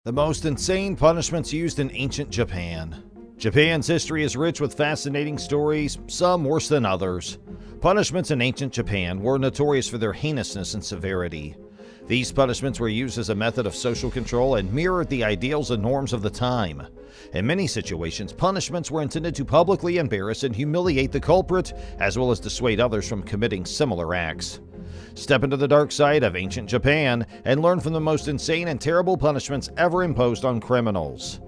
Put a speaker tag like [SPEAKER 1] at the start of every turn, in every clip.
[SPEAKER 1] The most insane punishments used in ancient Japan. Japan's history is rich with fascinating stories, some worse than others. Punishments in ancient Japan were notorious for their heinousness and severity. These punishments were used as a method of social control and mirrored the ideals and norms of the time. In many situations, punishments were intended to publicly embarrass and humiliate the culprit, as well as dissuade others from committing similar acts. Step into the dark side of ancient Japan and learn from the most insane and terrible punishments ever imposed on criminals.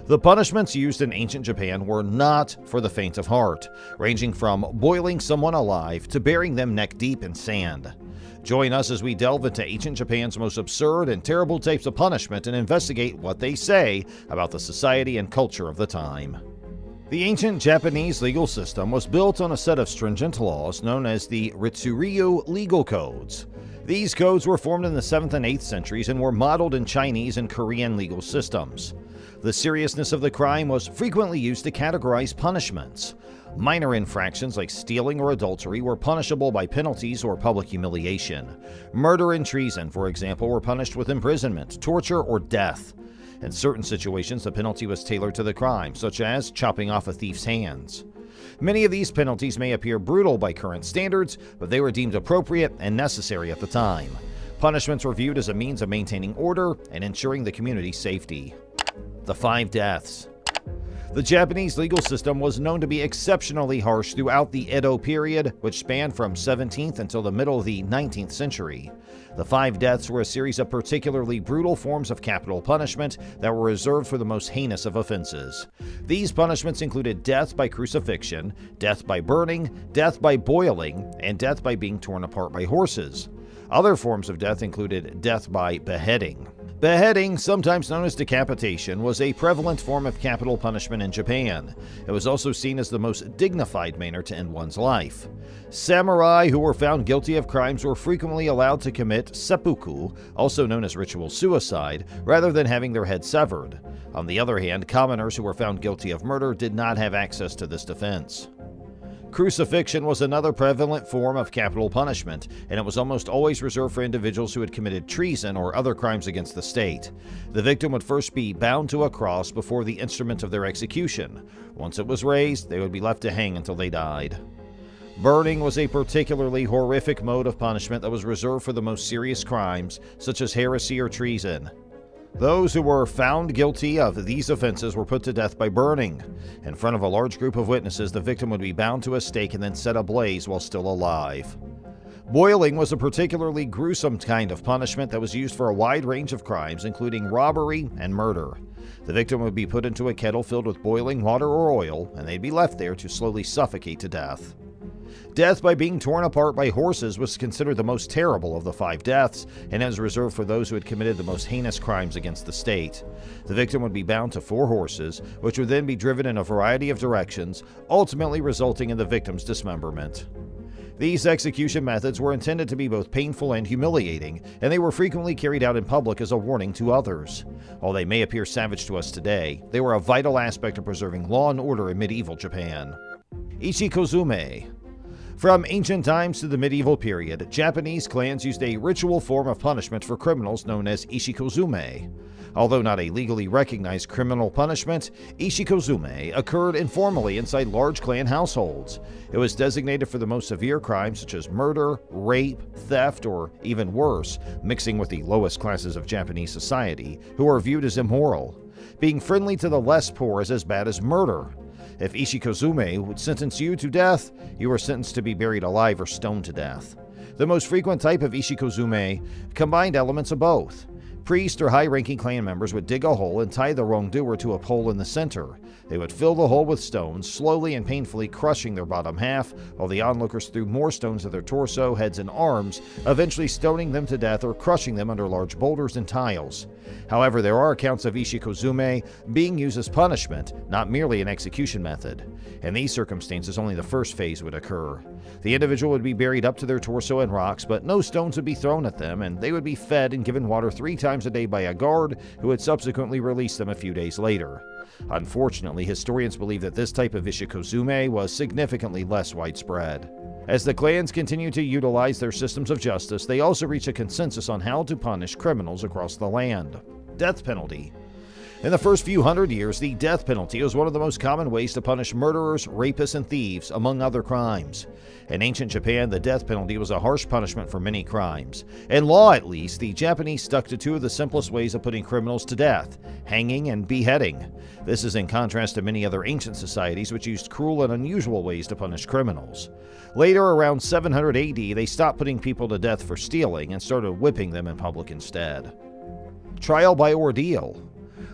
[SPEAKER 1] The punishments used in ancient Japan were not for the faint of heart, ranging from boiling someone alive to burying them neck deep in sand. Join us as we delve into ancient Japan's most absurd and terrible types of punishment and investigate what they say about the society and culture of the time. The ancient Japanese legal system was built on a set of stringent laws known as the Ritsuryu legal codes. These codes were formed in the 7th and 8th centuries and were modeled in Chinese and Korean legal systems. The seriousness of the crime was frequently used to categorize punishments. Minor infractions like stealing or adultery were punishable by penalties or public humiliation. Murder and treason, for example, were punished with imprisonment, torture, or death. In certain situations, the penalty was tailored to the crime, such as chopping off a thief's hands. Many of these penalties may appear brutal by current standards, but they were deemed appropriate and necessary at the time. Punishments were viewed as a means of maintaining order and ensuring the community's safety. The 5 deaths. The Japanese legal system was known to be exceptionally harsh throughout the Edo period, which spanned from 17th until the middle of the 19th century. The 5 deaths were a series of particularly brutal forms of capital punishment that were reserved for the most heinous of offenses. These punishments included death by crucifixion, death by burning, death by boiling, and death by being torn apart by horses. Other forms of death included death by beheading. Beheading, sometimes known as decapitation, was a prevalent form of capital punishment in Japan. It was also seen as the most dignified manner to end one's life. Samurai who were found guilty of crimes were frequently allowed to commit seppuku, also known as ritual suicide, rather than having their head severed. On the other hand, commoners who were found guilty of murder did not have access to this defense. Crucifixion was another prevalent form of capital punishment, and it was almost always reserved for individuals who had committed treason or other crimes against the state. The victim would first be bound to a cross before the instrument of their execution. Once it was raised, they would be left to hang until they died. Burning was a particularly horrific mode of punishment that was reserved for the most serious crimes, such as heresy or treason. Those who were found guilty of these offenses were put to death by burning. In front of a large group of witnesses, the victim would be bound to a stake and then set ablaze while still alive. Boiling was a particularly gruesome kind of punishment that was used for a wide range of crimes, including robbery and murder. The victim would be put into a kettle filled with boiling water or oil, and they'd be left there to slowly suffocate to death. Death by being torn apart by horses was considered the most terrible of the 5 deaths, and it was reserved for those who had committed the most heinous crimes against the state. The victim would be bound to 4 horses, which would then be driven in a variety of directions, ultimately resulting in the victim's dismemberment. These execution methods were intended to be both painful and humiliating, and they were frequently carried out in public as a warning to others. While they may appear savage to us today, they were a vital aspect of preserving law and order in medieval Japan. Ishikume. From ancient times to the medieval period, Japanese clans used a ritual form of punishment for criminals known as Ishikume. Although not a legally recognized criminal punishment, Ishikume occurred informally inside large clan households. It was designated for the most severe crimes such as murder, rape, theft, or even worse, mixing with the lowest classes of Japanese society, who are viewed as immoral. Being friendly to the less poor is as bad as murder. If Ishikume would sentence you to death, you were sentenced to be buried alive or stoned to death. The most frequent type of Ishikume combined elements of both. Priests or high-ranking clan members would dig a hole and tie the wrongdoer to a pole in the center. They would fill the hole with stones, slowly and painfully crushing their bottom half, while the onlookers threw more stones at their torso, heads, and arms, eventually stoning them to death or crushing them under large boulders and tiles. However, there are accounts of Ishikume being used as punishment, not merely an execution method. In these circumstances, only the first phase would occur. The individual would be buried up to their torso in rocks, but no stones would be thrown at them, and they would be fed and given water 3 times a day by a guard who would subsequently release them a few days later. Unfortunately, historians believe that this type of Ishikume was significantly less widespread. As the clans continue to utilize their systems of justice, they also reach a consensus on how to punish criminals across the land. Death penalty. In the first few hundred years, the death penalty was one of the most common ways to punish murderers, rapists, and thieves, among other crimes. In ancient Japan, the death penalty was a harsh punishment for many crimes. In law, at least, the Japanese stuck to two of the simplest ways of putting criminals to death: hanging and beheading. This is in contrast to many other ancient societies which used cruel and unusual ways to punish criminals. Later, around 700 AD, they stopped putting people to death for stealing and started whipping them in public instead. Trial by ordeal.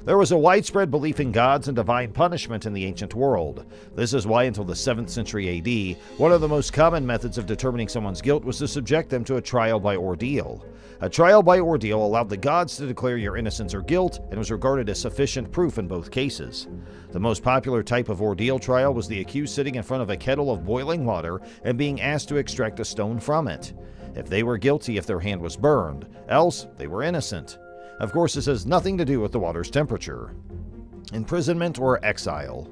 [SPEAKER 1] There was a widespread belief in gods and divine punishment in the ancient world. This is why until the 7th century AD, one of the most common methods of determining someone's guilt was to subject them to a trial by ordeal. A trial by ordeal allowed the gods to declare your innocence or guilt and was regarded as sufficient proof in both cases. The most popular type of ordeal trial was the accused sitting in front of a kettle of boiling water and being asked to extract a stone from it. If they were guilty if their hand was burned, else they were innocent. Of course, this has nothing to do with the water's temperature. Imprisonment or exile.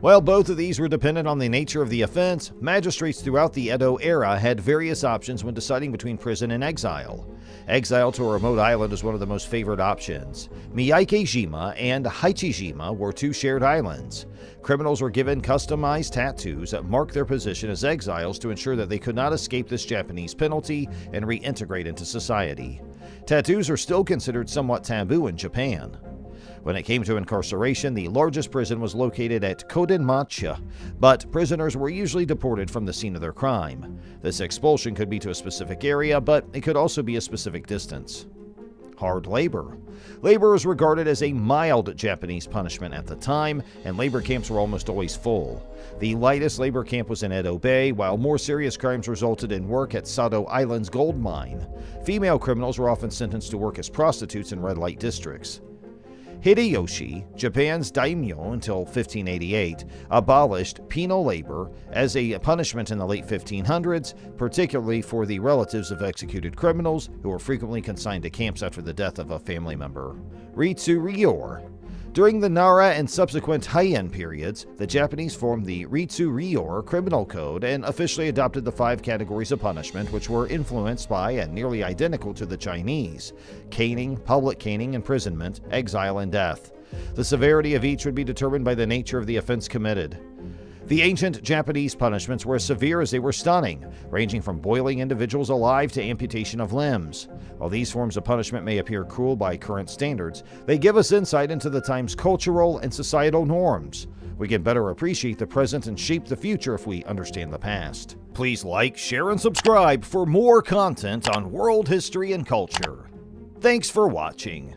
[SPEAKER 1] While both of these were dependent on the nature of the offense, magistrates throughout the Edo era had various options when deciding between prison and exile. Exile to a remote island is one of the most favored options. Miyake-jima and Haichi-jima were two shared islands. Criminals were given customized tattoos that marked their position as exiles to ensure that they could not escape this Japanese penalty and reintegrate into society. Tattoos are still considered somewhat taboo in Japan. When it came to incarceration, the largest prison was located at Kodenmachi, but prisoners were usually deported from the scene of their crime. This expulsion could be to a specific area, but it could also be a specific distance. Hard labor. Labor was regarded as a mild Japanese punishment at the time, and labor camps were almost always full. The lightest labor camp was in Edo Bay, while more serious crimes resulted in work at Sado Island's gold mine. Female criminals were often sentenced to work as prostitutes in red light districts. Hideyoshi, Japan's daimyo until 1588, abolished penal labor as a punishment in the late 1500s, particularly for the relatives of executed criminals who were frequently consigned to camps after the death of a family member. Ritsu Ryor. During the Nara and subsequent Heian periods, the Japanese formed the Ritsu Ryor Criminal Code and officially adopted the 5 categories of punishment, which were influenced by and nearly identical to the Chinese: caning, public caning, imprisonment, exile, and death. The severity of each would be determined by the nature of the offense committed. The ancient Japanese punishments were as severe as they were stunning, ranging from boiling individuals alive to amputation of limbs. While these forms of punishment may appear cruel by current standards, they give us insight into the time's cultural and societal norms. We can better appreciate the present and shape the future if we understand the past. Please like, share, and subscribe for more content on world history and culture. Thanks for watching.